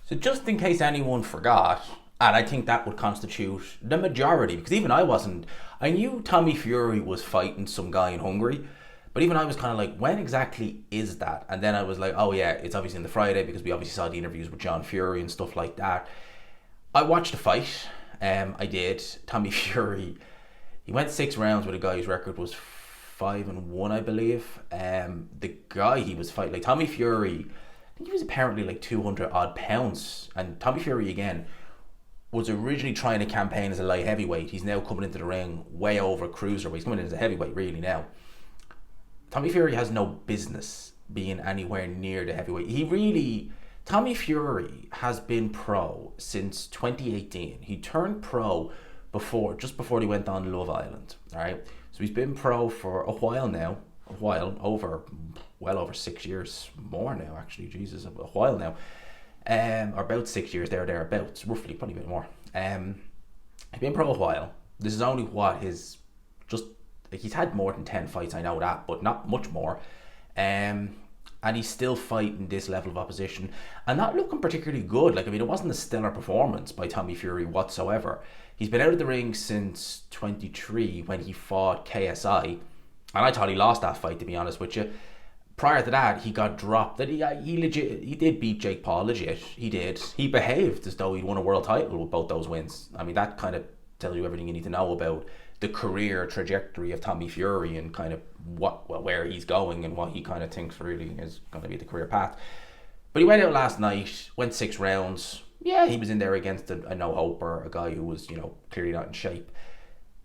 So just in case anyone forgot, and I think that would constitute the majority, because even I wasn't. I knew Tommy Fury was fighting some guy in Hungary, but even I was kind of like, when exactly is that? And then I was like, oh yeah, it's obviously in the Friday because we obviously saw the interviews with John Fury and stuff like that. I watched the fight. I did. Tommy Fury. He went 6 rounds with a guy whose record was 5-1, I believe. The guy he was fighting, like Tommy Fury, I think he was apparently like 200 odd pounds. And Tommy Fury again was originally trying to campaign as a light heavyweight. He's now coming into the ring way over cruiserweight. He's coming in as a heavyweight really now. Tommy Fury has no business being anywhere near the heavyweight. Tommy Fury has been pro since 2018. He turned pro just before he went on Love Island. All right, so he's been pro for a while now. Well over 6 years, more now actually. Jesus, a while now. Or about 6 years thereabouts, roughly, probably a bit more. He's been pro a while. This is only what he's had more than 10 fights, I know that, but not much more. And he's still fighting this level of opposition and not looking particularly good. Like, I mean, it wasn't a stellar performance by Tommy Fury whatsoever. He's been out of the ring since 23 when he fought KSI, and I thought he lost that fight, to be honest with you. Prior to that, he got dropped. That he did beat Jake Paul, legit. He did. He behaved as though he'd won a world title with both those wins. I mean, that kind of tells you everything you need to know about the career trajectory of Tommy Fury and kind of where he's going and what he kind of thinks really is going to be the career path. But he went out last night, went 6 rounds. Yeah, he was in there against a no-hoper, a guy who was, clearly not in shape.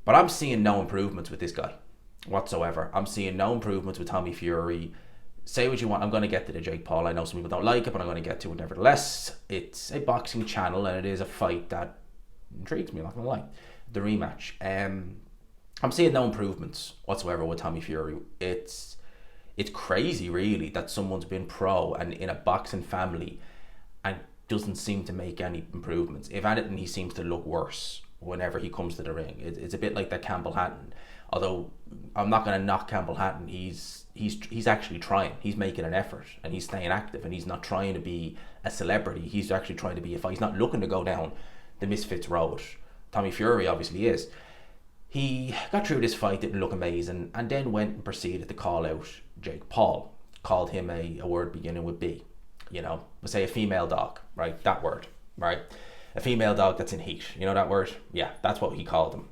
But I'm seeing no improvements with this guy whatsoever. I'm seeing no improvements with Tommy Fury. Say what you want, I'm going to get to the Jake Paul. I know some people don't like it, but I'm going to get to it nevertheless. It's a boxing channel and it is a fight that intrigues me, I'm not going to lie. The rematch. I'm seeing no improvements whatsoever with Tommy Fury. It's crazy, really, that someone's been pro and in a boxing family and doesn't seem to make any improvements. If anything, he seems to look worse whenever he comes to the ring. It's a bit like that Campbell Hatton. Although I'm not going to knock Campbell Hatton, he's actually trying. He's making an effort and he's staying active and he's not trying to be a celebrity. He's actually trying to be a fight. He's not looking to go down the Misfits road. Tommy Fury obviously is. He got through this fight, didn't look amazing, and then went and proceeded to call out Jake Paul. Called him a word beginning with B. Let's say a female dog, right? That word, right? A female dog that's in heat. You know that word? Yeah, that's what he called him.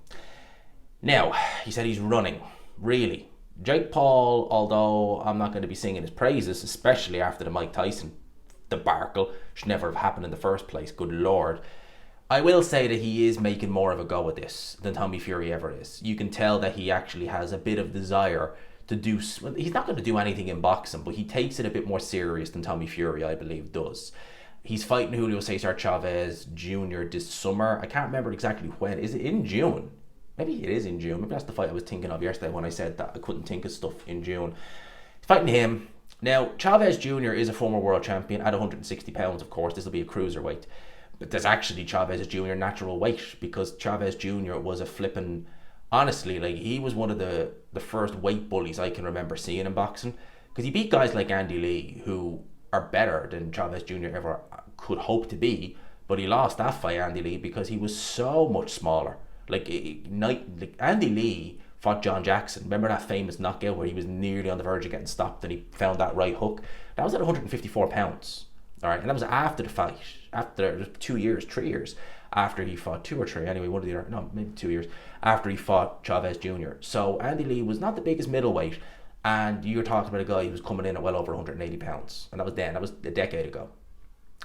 Now, he said he's running. Really. Jake Paul, although I'm not going to be singing his praises, especially after the Mike Tyson debacle, should never have happened in the first place, good lord. I will say that he is making more of a go at this than Tommy Fury ever is. You can tell that he actually has a bit of desire to do. He's not going to do anything in boxing, but he takes it a bit more serious than Tommy Fury, I believe, does. He's fighting Julio Cesar Chavez Jr. this summer. I can't remember exactly when. Is it in June? Maybe it is in June. Maybe that's the fight I was thinking of yesterday when I said that I couldn't think of stuff in June. He's fighting him. Now, Chavez Jr. is a former world champion at 160 pounds, of course. This will be a cruiserweight. But there's actually Chavez Jr. natural weight, because Chavez Jr. was a flipping, honestly, like, he was one of the first weight bullies I can remember seeing in boxing, because he beat guys like Andy Lee who are better than Chavez Jr. ever could hope to be, but he lost that fight, Andy Lee, because he was so much smaller. Like Andy Lee fought John Jackson. Remember that famous knockout where he was nearly on the verge of getting stopped and he found that right hook? That was at 154 pounds. All right, and that was after the fight, after 2 years, 3 years after he fought, 2 or 3, anyway, one of the other, no, maybe 2 years after he fought Chavez Jr. So Andy Lee was not the biggest middleweight, and you're talking about a guy who was coming in at well over 180 pounds, and that was a decade ago.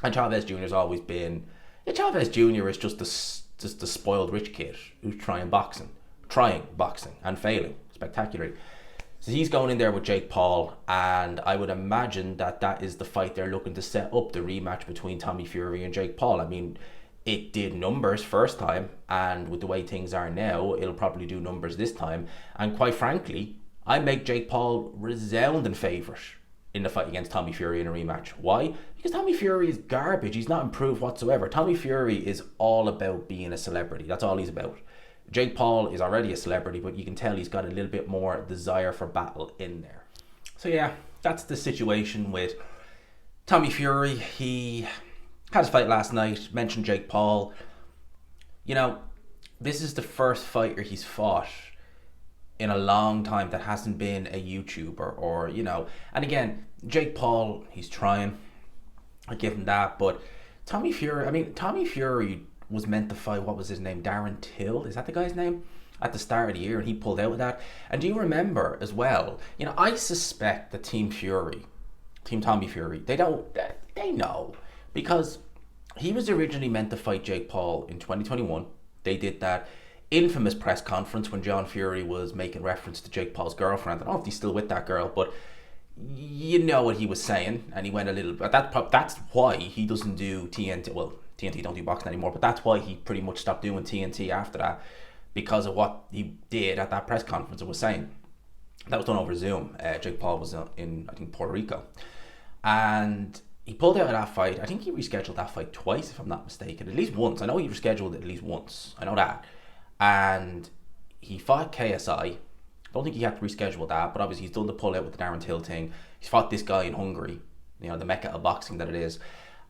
And Chavez Jr. has always been, Chavez Jr. is just the spoiled rich kid who's trying boxing and failing spectacularly. So he's going in there with Jake Paul, and I would imagine that is the fight they're looking to set up, the rematch between Tommy Fury and Jake Paul. I mean, it did numbers first time, and with the way things are now, it'll probably do numbers this time. And quite frankly, I make Jake Paul resounding favourite in the fight against Tommy Fury in a rematch. Why? Because Tommy Fury is garbage. He's not improved whatsoever. Tommy Fury is all about being a celebrity. That's all he's about. Jake Paul is already a celebrity, but you can tell he's got a little bit more desire for battle in there. So yeah, that's the situation with Tommy Fury. Had his fight last night. Mentioned Jake Paul. You know, this is the first fighter he's fought in a long time that hasn't been a YouTuber or, and again, Jake Paul, he's trying. I give him that, but Tommy Fury was meant to fight, what was his name? Darren Till? Is that the guy's name? At the start of the year, and he pulled out with that. And do you remember as well, I suspect that Team Tommy Fury, they know. Because he was originally meant to fight Jake Paul in 2021. They did that infamous press conference when John Fury was making reference to Jake Paul's girlfriend. I don't know if he's still with that girl, but you know what he was saying, and he went a little. But that's why he doesn't do TNT. Well, TNT don't do boxing anymore, but that's why he pretty much stopped doing TNT after that, because of what he did at that press conference and was saying. That was done over Zoom. Jake Paul was in, I think, Puerto Rico, and he pulled out of that fight. I think he rescheduled that fight twice, if I'm not mistaken. At least once. I know he rescheduled it at least once. I know that. And he fought KSI. I don't think he had to reschedule that, but obviously he's done the pull out with the Darren Till thing. He's fought this guy in Hungary, the mecca of boxing that it is,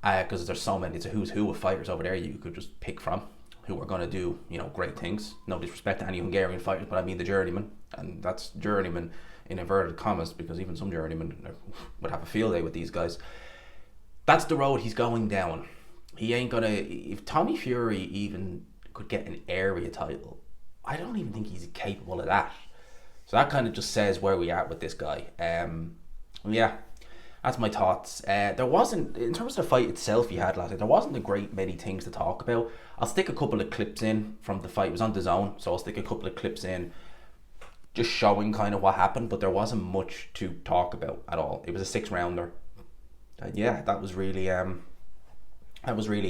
because there's so many. It's a who's who of fighters over there you could just pick from who are going to do, great things. No disrespect to any Hungarian fighters, but I mean the journeyman, and that's journeyman in inverted commas, because even some journeymen would have a field day with these guys. That's the road he's going down. He ain't gonna. If Tommy Fury even could get an area title, I don't even think he's capable of that. So that kind of just says where we are with this guy. Yeah, that's my thoughts. There wasn't, in terms of the fight itself he had last night, there wasn't a great many things to talk about. I'll stick a couple of clips in from the fight. It was on DAZN, so I'll stick a couple of clips in just showing kind of what happened, but there wasn't much to talk about at all. It was a 6-rounder. Yeah, that was really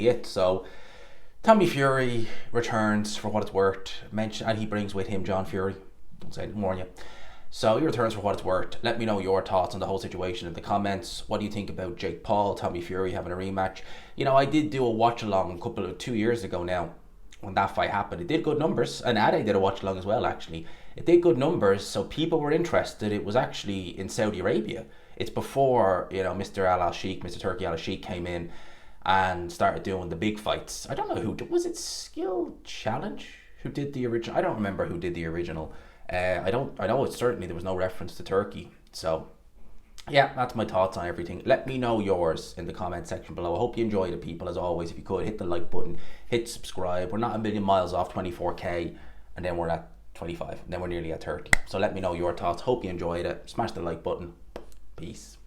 it. So Tommy Fury returns for what it's worth. And he brings with him John Fury. Don't say it, warn you. So he returns for what it's worth. Let me know your thoughts on the whole situation in the comments. What do you think about Jake Paul, Tommy Fury having a rematch? I did do a watch along 2 years ago now when that fight happened. It did good numbers, and Ade did a watch along as well. Actually, it did good numbers, so people were interested. It was actually in Saudi Arabia. It's before Mr. Al Sheikh, Mr. Turkey Al Sheikh came in and started doing the big fights. I don't know who was it. Skill Challenge who did the original. I don't remember who did the original. I know it's certainly there was no reference to Turkey. So yeah, that's my thoughts on everything. Let me know yours in the comment section below. I hope you enjoyed it, people. As always, if you could, hit the like button, hit subscribe. We're not a million miles off 24k, and then we're at 25, and then we're nearly at 30. So let me know your thoughts. Hope you enjoyed it. Smash the like button. Peace.